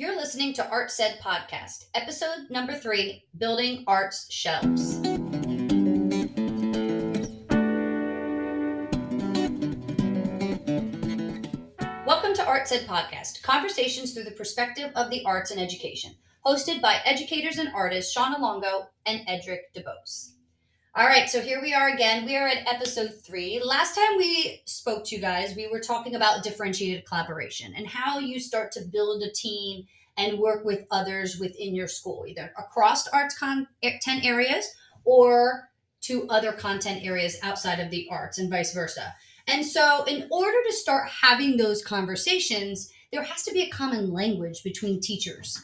You're listening to Art Said Podcast, episode number 3, Building Art's Shelves. Welcome to Art Said Podcast, conversations through the perspective of the arts and education, hosted by educators and artists Shauna Longo and Edric DeBose. All right, so here we are again. We are at episode 3. Last time we spoke to you guys, we were talking about differentiated collaboration and how you start to build a team and work with others within your school, either across arts content areas or to other content areas outside of the arts and vice versa. And so in order to start having those conversations, there has to be a common language between teachers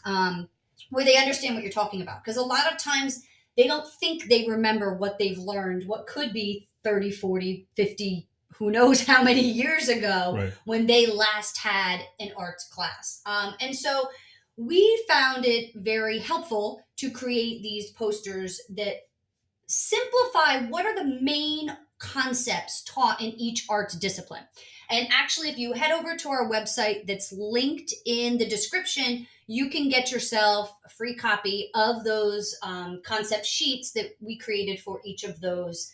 where they understand what you're talking about. Because a lot of times they don't think they remember what they've learned, what could be 30, 40, 50, who knows how many years ago Right. when they last had an arts class. And so we found it very helpful to create these posters that simplify what are the main concepts taught in each arts discipline. And actually, if you head over to our website that's linked in the description, you can get yourself a free copy of those concept sheets that we created for each of those,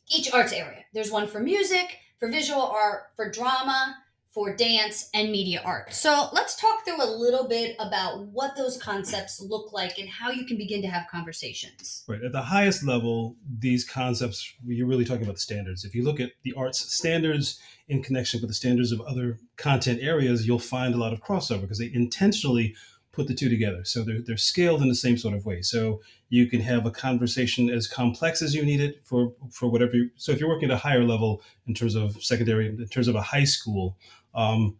each arts area. There's one for music, for visual art, for drama, for dance, and media art. So let's talk through a little bit about what those concepts look like and how you can begin to have conversations. Right. At the highest level, these concepts, you're really talking about the standards. If you look at the arts standards in connection with the standards of other content areas, you'll find a lot of crossover because they intentionally put the two together. So they're scaled in the same sort of way. So you can have a conversation as complex as you need it for whatever. So if you're working at a higher level in terms of secondary, in terms of a high school, and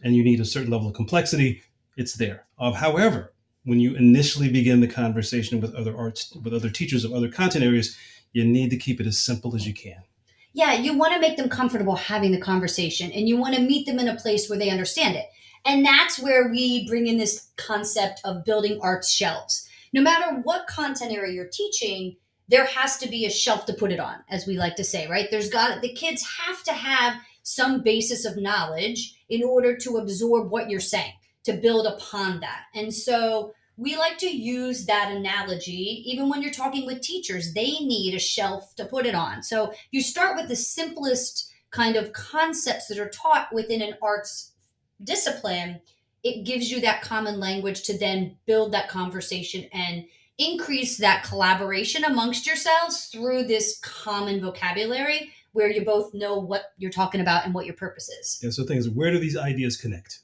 you need a certain level of complexity, it's there. However, when you initially begin the conversation with other teachers of other content areas, you need to keep it as simple as you can. Yeah, you want to make them comfortable having the conversation and you want to meet them in a place where they understand it. And that's where we bring in this concept of building arts shelves. No matter what content area you're teaching, there has to be a shelf to put it on, as we like to say, right? The kids have to have some basis of knowledge in order to absorb what you're saying, to build upon that. And so we like to use that analogy. Even when you're talking with teachers, they need a shelf to put it on. So you start with the simplest kind of concepts that are taught within an arts discipline. It gives you that common language to then build that conversation and increase that collaboration amongst yourselves through this common vocabulary where you both know what you're talking about and what your purpose is. Yeah, so things, where do these ideas connect?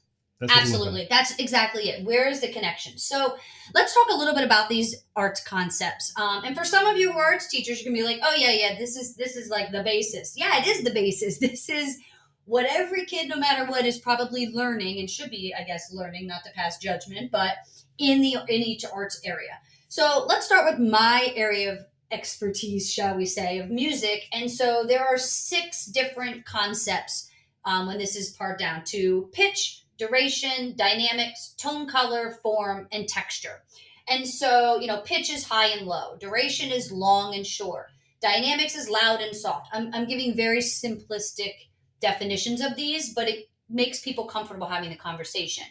Absolutely. That's exactly it. Where is the connection? So let's talk a little bit about these arts concepts. And for some of you who are arts teachers, you're gonna be like, oh yeah, this is like the basis. Yeah, it is the basis. This is what every kid, no matter what, is probably learning and should be, I guess, learning, not to pass judgment, but in each arts area. So let's start with my area of expertise, shall we say, of music. And so there are 6 different concepts when this is pared down to pitch, duration, dynamics, tone, color, form, and texture. And so, pitch is high and low. Duration is long and short. Dynamics is loud and soft. I'm giving very simplistic definitions of these, but it makes people comfortable having the conversation.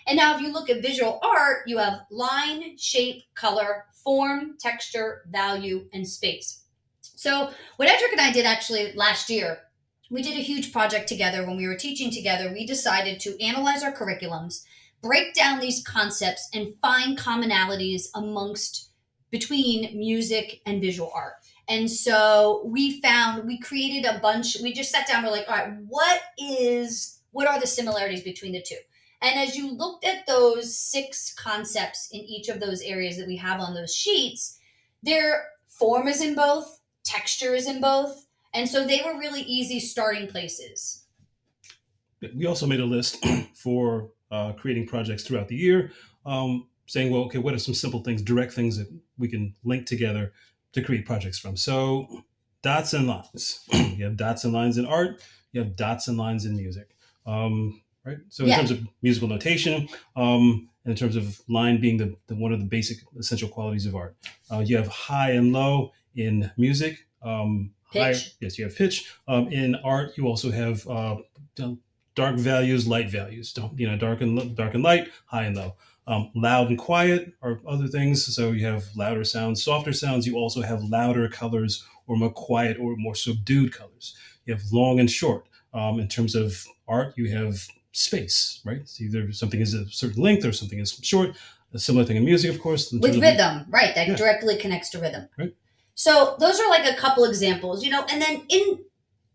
And now if you look at visual art, you have line, shape, color, form, texture, value, and space. So what Edric and I did actually last year, we did a huge project together when we were teaching together. We decided to analyze our curriculums, break down these concepts, and find commonalities between music and visual art. And so we created a bunch. We just sat down. We're like, all right, what are the similarities between the two? And as you looked at those 6 concepts in each of those areas that we have on those sheets, their form is in both, texture is in both. And so they were really easy starting places. We also made a list for creating projects throughout the year, saying, well, okay, what are some simple things, direct things that we can link together to create projects from? So dots and lines. You have dots and lines in art. You have dots and lines in music. Right. So in terms of musical notation, and in terms of line being the one of the basic essential qualities of art, you have high and low in music. Pitch. Yes, you have pitch. In art, you also have dark values, light values. Don't dark and light, high and low. Loud and quiet are other things. So you have louder sounds, softer sounds. You also have louder colors or more quiet or more subdued colors. You have long and short. In terms of art, you have space, right? It's either something is a certain length or something is short. A similar thing in music, of course. With rhythm, right? That Yeah. directly connects to rhythm. Right. So those are like a couple examples, and then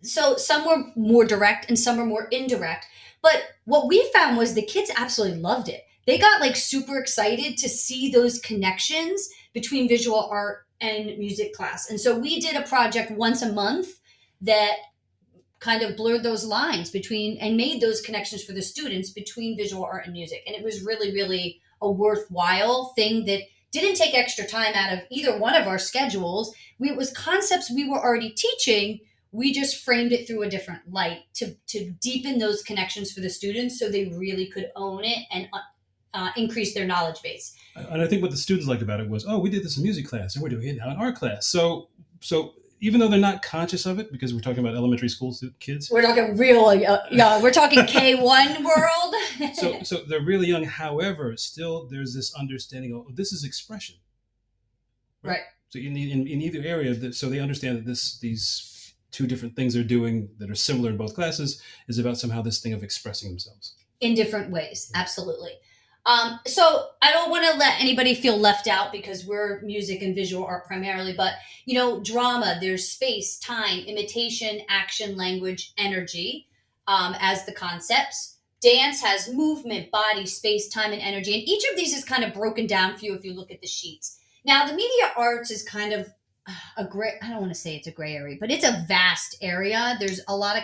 so some were more direct and some were more indirect. But what we found was the kids absolutely loved it. They got like super excited to see those connections between visual art and music class. And so we did a project once a month that kind of blurred those lines between and made those connections for the students between visual art and music. And it was really, really a worthwhile thing that didn't take extra time out of either one of our schedules. It was concepts we were already teaching. We just framed it through a different light to deepen those connections for the students so they really could own it and increase their knowledge base. And I think what the students liked about it was, oh, we did this in music class and we're doing it now in art class. So even though they're not conscious of it, because we're talking about elementary school kids, we're talking real, we're talking K1 world. so they're really young. However, still there's this understanding of this is expression, right? So in either area, so they understand that these two different things they're doing that are similar in both classes is about somehow this thing of expressing themselves in different ways. Absolutely. So I don't want to let anybody feel left out because we're music and visual art primarily, but drama, there's space, time, imitation, action, language, energy, as the concepts. Dance has movement, body, space, time, and energy. And each of these is kind of broken down for you if you look at the sheets. Now, the media arts is kind of a gray, I don't want to say it's a gray area, but it's a vast area. There's a lot of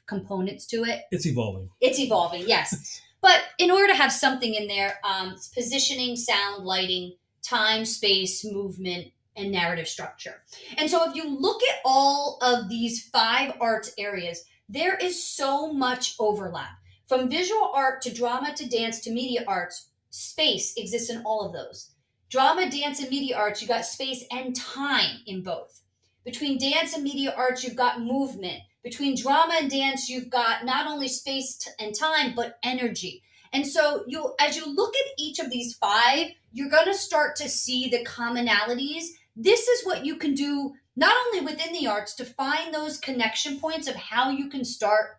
components to it. It's evolving. It's evolving, yes. But in order to have something in there, it's positioning, sound, lighting, time, space, movement, and narrative structure. And so if you look at all of these 5 arts areas, there is so much overlap. From visual art to drama to dance to media arts, space exists in all of those. Drama, dance, and media arts, you got space and time in both. Between dance and media arts, you've got movement. Between drama and dance, you've got not only space and time, but energy. And so as you look at each of these 5, you're going to start to see the commonalities. This is what you can do not only within the arts to find those connection points of how you can start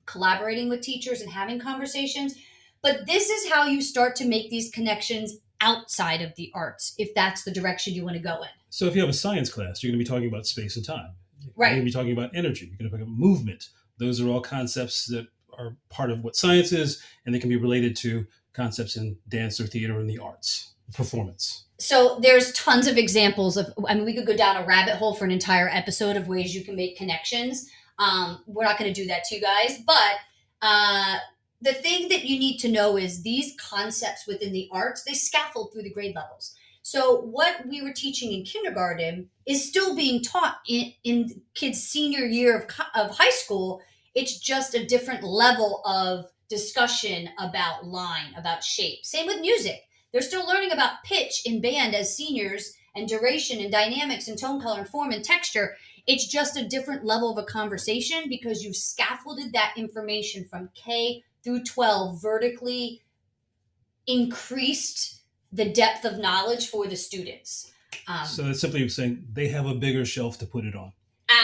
collaborating with teachers and having conversations, but this is how you start to make these connections outside of the arts, if that's the direction you want to go in. So if you have a science class, you're going to be talking about space and time. Right. You're going to be talking about energy. You're going to be talking about movement. Those are all concepts that are part of what science is, and they can be related to concepts in dance or theater and the arts, performance. So there's tons of examples of, we could go down a rabbit hole for an entire episode of ways you can make connections. We're not going to do that to you guys, but the thing that you need to know is these concepts within the arts, they scaffold through the grade levels. So what we were teaching in kindergarten is still being taught in kids' senior year of high school. It's just a different level of discussion about line, about shape. Same with music. They're still learning about pitch in band as seniors and duration and dynamics and tone, color, and form and texture. It's just a different level of a conversation because you've scaffolded that information from K through 12 vertically increased the depth of knowledge for the students. So it's simply saying they have a bigger shelf to put it on.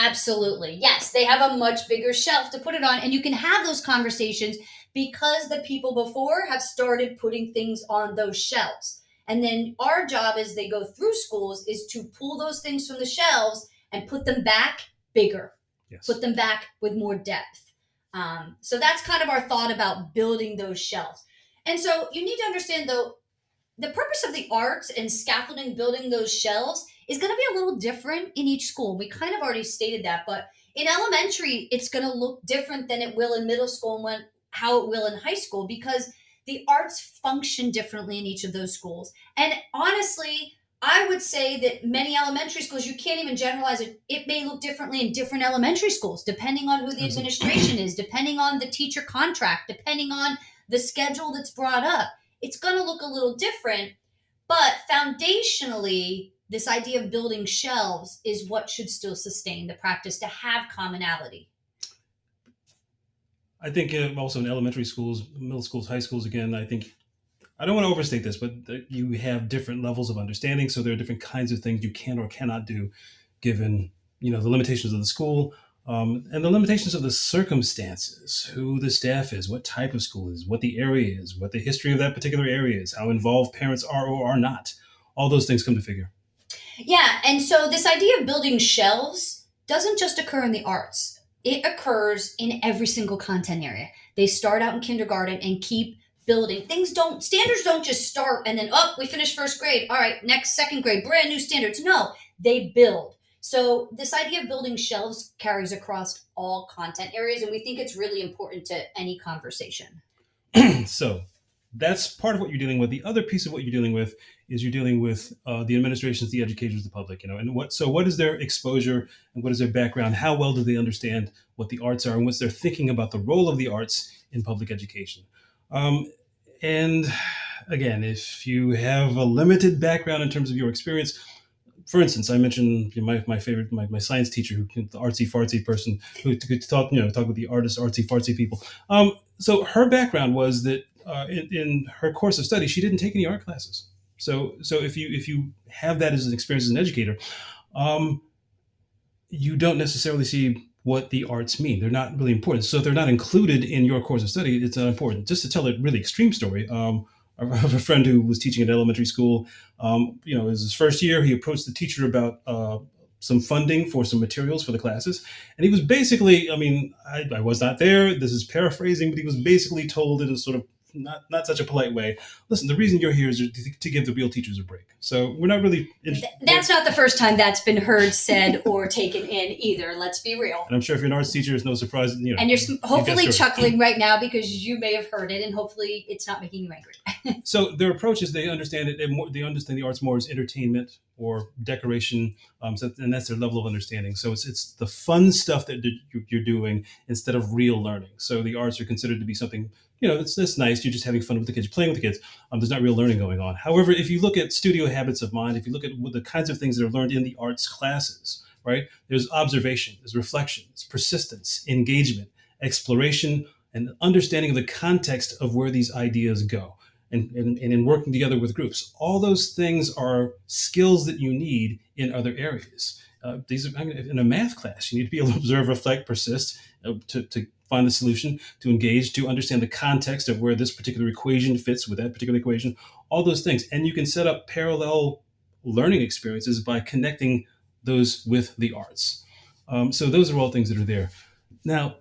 Absolutely. Yes, they have a much bigger shelf to put it on. And you can have those conversations because the people before have started putting things on those shelves. And then our job as they go through schools is to pull those things from the shelves and put them back bigger, Yes. Put them back with more depth. So that's kind of our thought about building those shelves. And so you need to understand, though, the purpose of the arts and scaffolding, building those shelves is going to be a little different in each school. We kind of already stated that, but in elementary, it's going to look different than it will in middle school and how it will in high school because the arts function differently in each of those schools. And honestly, I would say that many elementary schools, you can't even generalize it. It may look differently in different elementary schools, depending on who the administration is, depending on the teacher contract, depending on the schedule that's brought up. It's going to look a little different, but foundationally, this idea of building shelves is what should still sustain the practice to have commonality. I think also in elementary schools, middle schools, high schools, again, I think I don't want to overstate this, but you have different levels of understanding. So there are different kinds of things you can or cannot do, given the limitations of the school, and the limitations of the circumstances, who the staff is, what type of school is, what the area is, what the history of that particular area is, how involved parents are or are not. All those things come to figure. Yeah, and so this idea of building shelves doesn't just occur in the arts. It occurs in every single content area. They start out in kindergarten and keep building. Standards don't just start and then, oh, we finished first grade. All right, next second grade, brand new standards. No, they build. So this idea of building shelves carries across all content areas, and we think it's really important to any conversation. So that's part of what you're dealing with. The other piece of what you're dealing with is you're dealing with the administrations, the educators, the public. And what is their exposure and what is their background? How well do they understand what the arts are and what's their thinking about the role of the arts in public education? And again, if you have a limited background in terms of your experience, for instance, I mentioned my favorite, my science teacher, the artsy fartsy person who could talk with the artist, artsy fartsy people. So her background was that in her course of study, she didn't take any art classes. So if you have that as an experience as an educator, um, you don't necessarily see what the arts mean. They're not really important. So if they're not included in your course of study, it's not important. Just to tell a really extreme story, I have a friend who was teaching at elementary school. It was his first year. He approached the teacher about some funding for some materials for the classes. And he was basically, I was not there. This is paraphrasing, but he was basically told in a sort of not such a polite way. Listen, the reason you're here is to give the real teachers a break. So we're not really. That's not the first time that's been heard, said, or taken in either. Let's be real. And I'm sure if you're an arts teacher, it's no surprise. And you're hopefully chuckling right now because you may have heard it, and hopefully it's not making you angry. So their approach is they understand it. They understand the arts more as entertainment or decoration, and that's their level of understanding. So it's the fun stuff that you're doing instead of real learning. So the arts are considered to be something, that's nice. You're just having fun with the kids, playing with the kids. There's not real learning going on. However, if you look at studio habits of mind, if you look at the kinds of things that are learned in the arts classes, right? There's observation, there's reflection, there's persistence, engagement, exploration, and understanding of the context of where these ideas go. And in working together with groups. All those things are skills that you need in other areas. These are in a math class. You need to be able to observe, reflect, persist, to find the solution, to engage, to understand the context of where this particular equation fits with that particular equation, all those things. And you can set up parallel learning experiences by connecting those with the arts. So those are all things that are there. Now,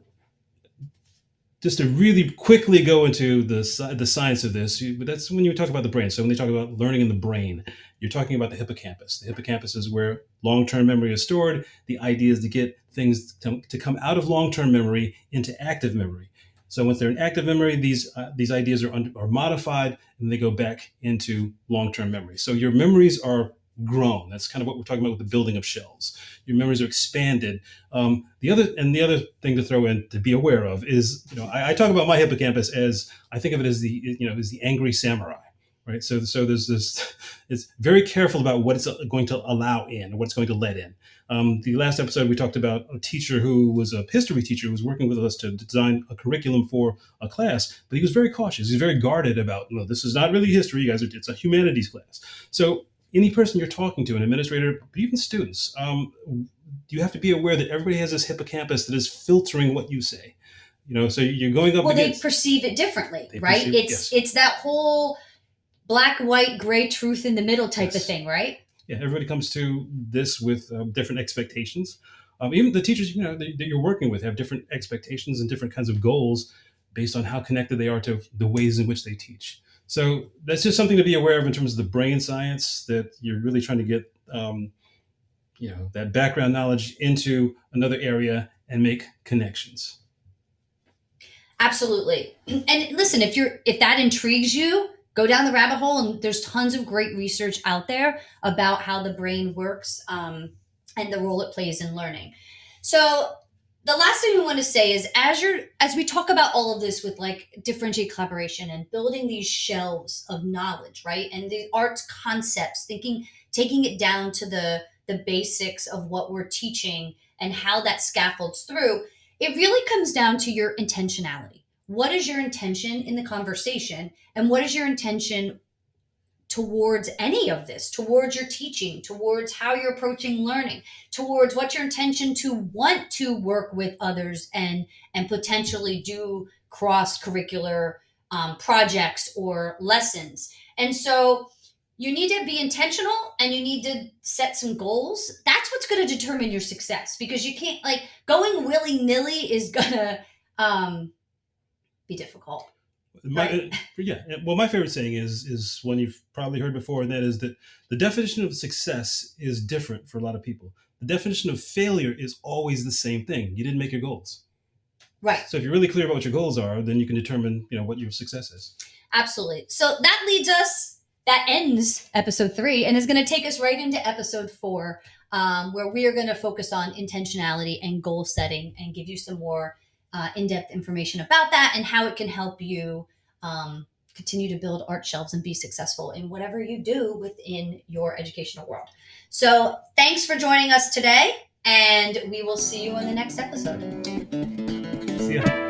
just to really quickly go into the science of this, but that's when you talk about the brain. So when they talk about learning in the brain, you're talking about the hippocampus. The hippocampus is where long-term memory is stored. The idea is to get things to come out of long-term memory into active memory. So once they're in active memory, these ideas are modified and they go back into long-term memory. So your memories are grown. That's kind of what we're talking about with the building of shells. Your memories are expanded. The other thing to throw in to be aware of is, I talk about my hippocampus as I think of it as the angry samurai, right? So there's this. It's very careful about what it's going to allow in, what it's going to let in. The last episode we talked about a teacher who was a history teacher who was working with us to design a curriculum for a class, but he was very cautious. He's very guarded about, this is not really history, you guys. It's a humanities class. So any person you're talking to, an administrator, but even students, you have to be aware that everybody has this hippocampus that is filtering what you say. So you're going up. Well, they perceive it differently, right? It's that whole black, white, gray truth in the middle type of thing, right? Yeah, everybody comes to this with different expectations. Even the teachers, that you're working with have different expectations and different kinds of goals based on how connected they are to the ways in which they teach. So that's just something to be aware of in terms of the brain science, that you're really trying to get, that background knowledge into another area and make connections. Absolutely. And listen, if that intrigues you, go down the rabbit hole, and there's tons of great research out there about how the brain works and the role it plays in learning. So the last thing we want to say is as we talk about all of this with like differentiated collaboration and building these shelves of knowledge, right? And the arts concepts, taking it down to the basics of what we're teaching and how that scaffolds through, it really comes down to your intentionality. What is your intention in the conversation? And what is your intention towards any of this, towards your teaching, towards how you're approaching learning, towards what's your intention to want to work with others and potentially do cross curricular projects or lessons. And so you need to be intentional and you need to set some goals. That's what's going to determine your success, because you can't, like, going willy-nilly is going to be difficult. Right. Yeah. Well, my favorite saying is one you've probably heard before, and that is that the definition of success is different for a lot of people. The definition of failure is always the same thing. You didn't make your goals. Right. So if you're really clear about what your goals are, then you can determine, what your success is. Absolutely. So that ends episode 3 and is going to take us right into episode 4, where we are going to focus on intentionality and goal setting and give you some more in-depth information about that and how it can help you continue to build art shelves and be successful in whatever you do within your educational world. So thanks for joining us today, and we will see you in the next episode. See ya.